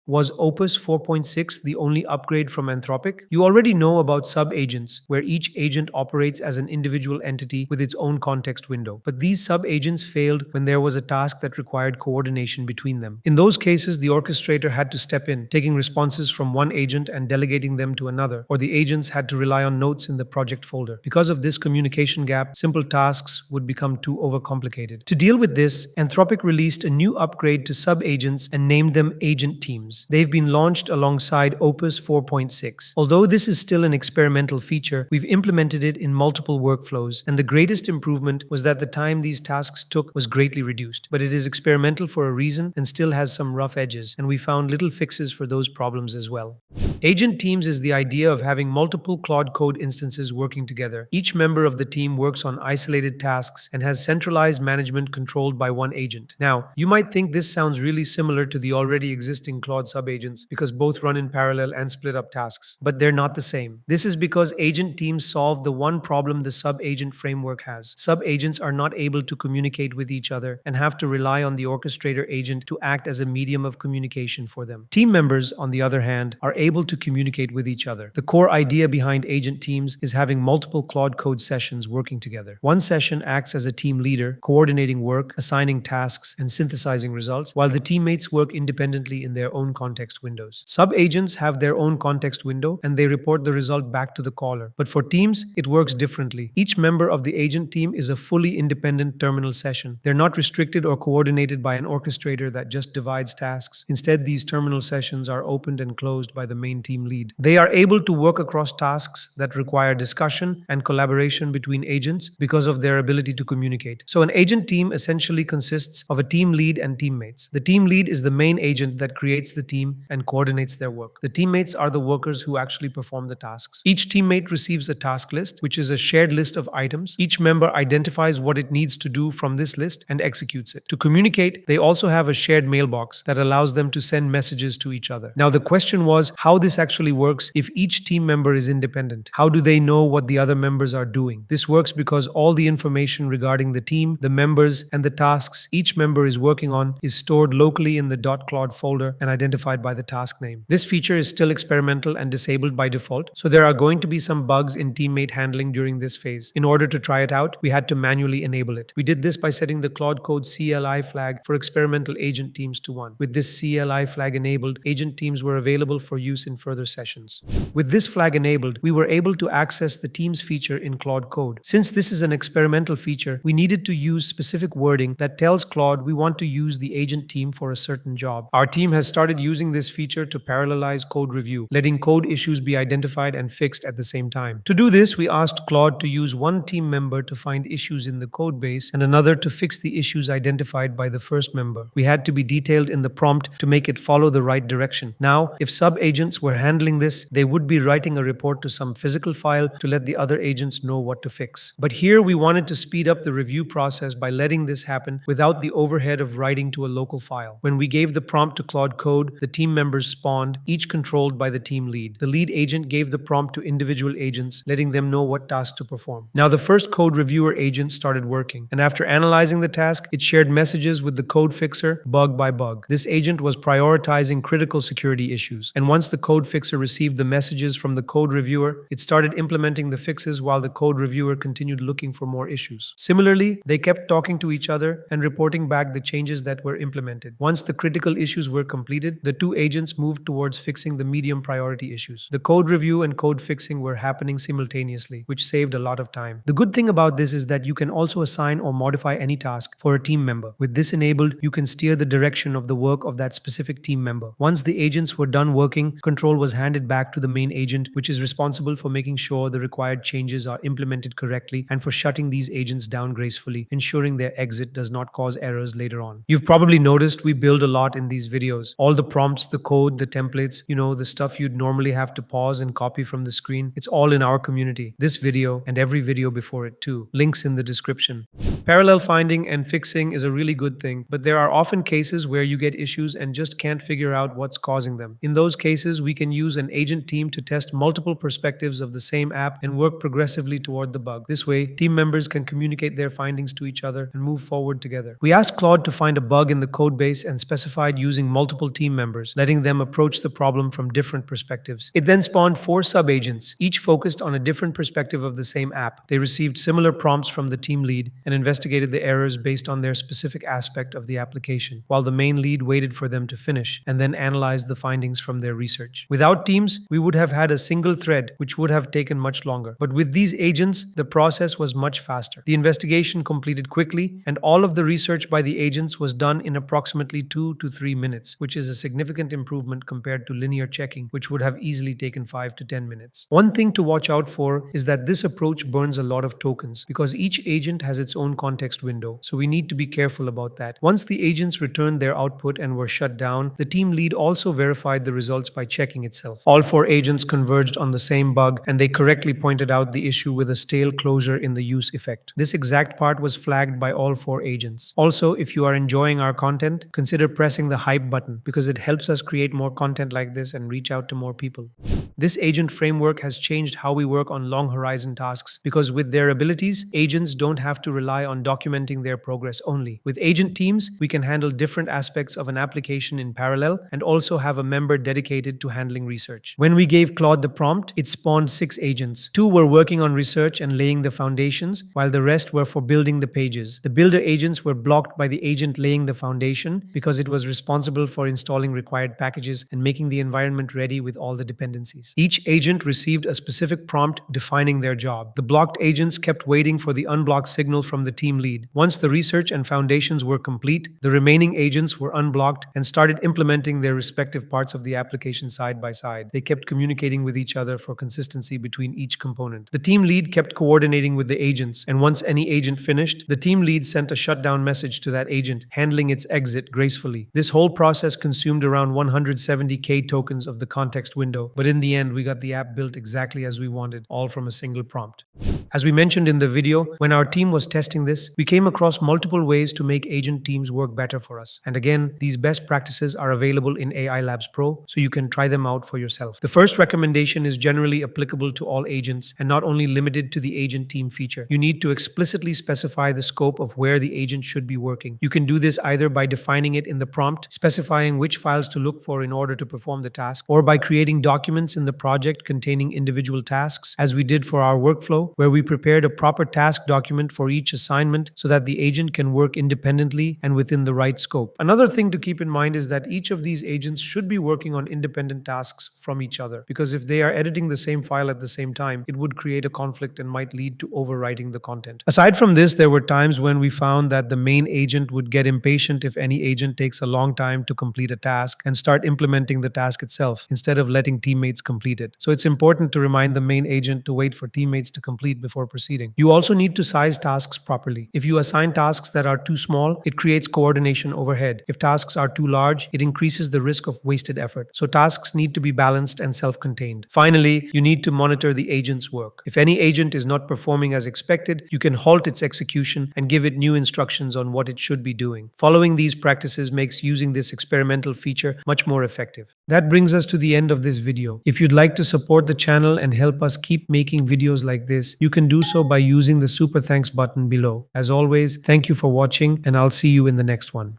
Was Opus 4.6 the only upgrade from Anthropic? You already know about subagents, where each agent operates as an individual entity with its own context window. But these subagents failed when there was a task that required coordination between them. In those cases, the orchestrator had to step in, taking responses from one agent and delegating them to another, or the agents had to rely on notes in the project folder. Because of this communication gap, simple tasks would become too overcomplicated. To deal with this, Anthropic released a new upgrade to subagents and named them agent teams. They've been launched alongside Opus 4.6. Although this is still an experimental feature, we've implemented it in multiple workflows, and the greatest improvement was that the time these tasks took was greatly reduced. But it is experimental for a reason and still has some rough edges, and we found little fixes for those problems as well. Agent teams is the idea of having multiple Claude Code instances working together. Each member of the team works on isolated tasks and has centralized management controlled by one agent. Now, you might think this sounds really similar to the already existing Claude subagents because both run in parallel and split up tasks, but they're not the same. This is because agent teams solve the one problem the subagent framework has. Subagents are not able to communicate with each other and have to rely on the orchestrator agent to act as a medium of communication for them. Team members, on the other hand, are able to communicate with each other. The core idea behind agent teams is having multiple Claude Code sessions working together. One session acts as a team leader, coordinating work, assigning tasks, and synthesizing results, while the teammates work independently in their own context windows. Subagents have their own context window, and they report the result back to the caller. But for teams, it works differently. Each member of the agent team is a fully independent terminal session. They're not restricted or coordinated by an orchestrator that just divides tasks. Instead, these terminal sessions are opened and closed by the main team lead. They are able to work across tasks that require discussion and collaboration between agents because of their ability to communicate. So an agent team essentially consists of a team lead and teammates. The team lead is the main agent that creates the team and coordinates their work. The teammates are the workers who actually perform the tasks. Each teammate receives a task list, which is a shared list of items. Each member identifies what it needs to do from this list and executes it. To communicate, they also have a shared mailbox that allows them to send messages to each other. Now, the question was how this actually works if each team member is independent. How do they know what the other members are doing? This works because all the information regarding the team, the members, and the tasks each member is working on is stored locally in the .claude folder and identified by the task name. This feature is still experimental and disabled by default, so there are going to be some bugs in teammate handling during this phase. In order to try it out, we had to manually enable it. We did this by setting the Claude Code CLI flag for experimental agent teams to 1. With this CLI flag enabled, agent teams were available for use in further sessions. With this flag enabled, we were able to access the Teams feature in Claude Code. Since this is an experimental feature, we needed to use specific wording that tells Claude we want to use the agent team for a certain job. Our team has started using this feature to parallelize code review, letting code issues be identified and fixed at the same time. To do this, we asked Claude to use one team member to find issues in the code base and another to fix the issues identified by the first member. We had to be detailed in the prompt to make it follow the right direction. Now, if sub-agents were handling this, they would be writing a report to some physical file to let the other agents know what to fix. But here we wanted to speed up the review process by letting this happen without the overhead of writing to a local file. When we gave the prompt to Claude Code, the team members spawned, each controlled by the team lead. The lead agent gave the prompt to individual agents, letting them know what task to perform. Now the first code reviewer agent started working, and after analyzing the task, it shared messages with the code fixer, bug by bug. This agent was prioritizing critical security issues, and once the code fixer received the messages from the code reviewer, it started implementing the fixes while the code reviewer continued looking for more issues. Similarly, they kept talking to each other and reporting back the changes that were implemented. Once the critical issues were completed, the two agents moved towards fixing the medium priority issues. The code review and code fixing were happening simultaneously, which saved a lot of time. The good thing about this is that you can also assign or modify any task for a team member. With this enabled, you can steer the direction of the work of that specific team member. Once the agents were done working, control was handed back to the main agent, which is responsible for making sure the required changes are implemented correctly and for shutting these agents down gracefully, ensuring their exit does not cause errors later on. You've probably noticed we build a lot in these videos. All the prompts, the code, the templates, the stuff you'd normally have to pause and copy from the screen, it's all in our community. This video and every video before it too. Links in the description. Parallel finding and fixing is a really good thing, but there are often cases where you get issues and just can't figure out what's causing them. In those cases, we can use an agent team to test multiple perspectives of the same app and work progressively toward the bug. This way, team members can communicate their findings to each other and move forward together. We asked Claude to find a bug in the code base and specified using multiple team members, letting them approach the problem from different perspectives. It then spawned 4 subagents, each focused on a different perspective of the same app. They received similar prompts from the team lead and investigated the errors based on their specific aspect of the application, while the main lead waited for them to finish and then analyzed the findings from their research. Without teams, we would have had a single thread, which would have taken much longer. But with these agents, the process was much faster. The investigation completed quickly, and all of the research by the agents was done in approximately 2 to 3 minutes, which is a significant improvement compared to linear checking, which would have easily taken 5 to 10 minutes. One thing to watch out for is that this approach burns a lot of tokens because each agent has its own context window, so we need to be careful about that. Once the agents returned their output and were shut down, the team lead also verified the results by checking itself. All 4 agents converged on the same bug, and they correctly pointed out the issue with a stale closure in the use effect. This exact part was flagged by all 4 agents. Also, if you are enjoying our content, consider pressing the hype button because it helps us create more content like this and reach out to more people. This agent framework has changed how we work on long horizon tasks because with their abilities, agents don't have to rely on documenting their progress only. With agent teams, we can handle different aspects of an application in parallel and also have a member dedicated to handling research. When we gave Claude the prompt, it spawned 6 agents. 2 were working on research and laying the foundations, while the rest were for building the pages. The builder agents were blocked by the agent laying the foundation because it was responsible for installing required packages and making the environment ready with all the dependencies. Each agent received a specific prompt defining their job. The blocked agents kept waiting for the unblocked signal from the team lead. Once the research and foundations were complete, the remaining agents were unblocked and started implementing their respective parts of the application side by side. They kept communicating with each other for consistency between each component. The team lead kept coordinating with the agents, and once any agent finished, the team lead sent a shutdown message to that agent, handling its exit gracefully. This whole process consumed around 170k tokens of the context window, but in the end, we got the app built exactly as we wanted, all from a single prompt. As we mentioned in the video, when our team was testing this, we came across multiple ways to make agent teams work better for us. And again, these best practices are available in AI Labs Pro, so you can try them out for yourself. The first recommendation is generally applicable to all agents and not only limited to the agent team feature. You need to explicitly specify the scope of where the agent should be working. You can do this either by defining it in the prompt, specifying which files to look for in order to perform the task, or by creating documents in the project containing individual tasks, as we did for our workflow, where we prepared a proper task document for each assignment so that the agent can work independently and within the right scope. Another thing to keep in mind is that each of these agents should be working on independent tasks from each other, because if they are editing the same file at the same time, it would create a conflict and might lead to overwriting the content. Aside from this, there were times when we found that the main agent would get impatient if any agent takes a long time to complete a task and start implementing the task itself instead of letting teammates complete it. So it's important to remind the main agent to wait for teammates to complete before proceeding. You also need to size tasks properly. If you assign tasks that are too small, it creates coordination overhead. If tasks are too large, it increases the risk of wasted effort. So tasks need to be balanced and self-contained. Finally, you need to monitor the agent's work. If any agent is not performing as expected, you can halt its execution and give it new instructions on what it should be doing. Following these practices makes using this experimental feature much more effective. That brings us to the end of this video. If you'd like to support the channel and help us keep making videos like this, you can do so by using the super thanks button below. As always, thank you for watching, and I'll see you in the next one.